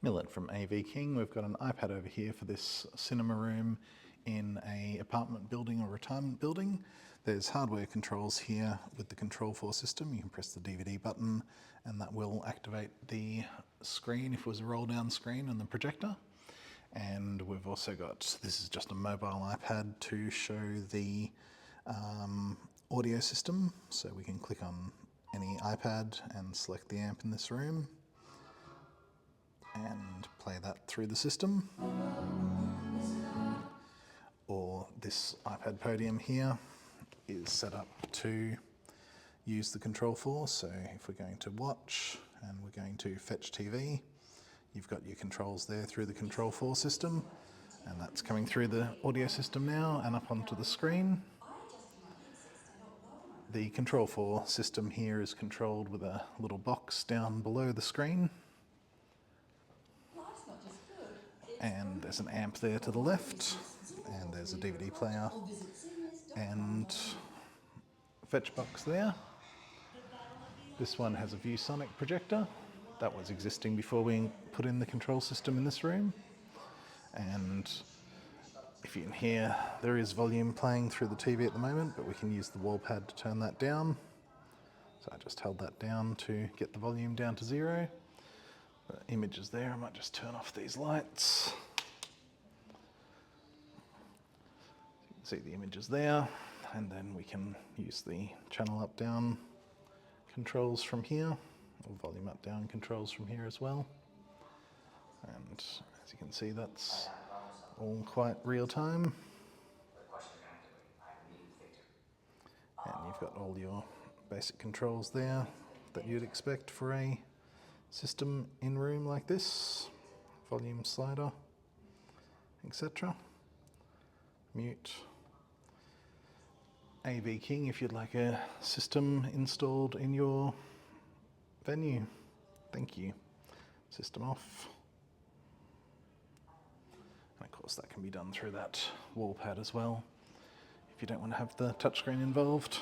Millet from AV King. We've got an iPad over here for this cinema room in a apartment building or retirement building. There's hardware controls here with the Control4 system. You can press the DVD button and that will activate the screen if it was a roll down screen and the projector. And we've also got, this is just a mobile iPad to show the audio system. So we can click on any iPad and select the amp in this room and play that through the system. Or this iPad podium here is set up to use the Control4. So if we're going to watch and we're going to fetch TV, you've got your controls there through the Control4 system, and that's coming through the audio system now and up onto the screen. The Control4 system here is controlled with a little box down below the screen. And there's an amp there to the left, and there's a DVD player and fetch box there. This one has a ViewSonic projector. That was existing before we put in the control system in this room. And if you can hear, there is volume playing through the TV at the moment, but we can use the wall pad to turn that down. So I just held that down to get the volume down to 0. The images there, I might just turn off these lights. You can see the images there, and then we can use the channel up down controls from here, or volume up down controls from here as well. And as you can see, that's all quite real time. And you've got all your basic controls there that you'd expect for a system in room like this. Volume slider, etc. Mute. AV King if you'd like a system installed in your venue. Thank you. System off. And of course that can be done through that wall pad as well if you don't want to have the touchscreen involved.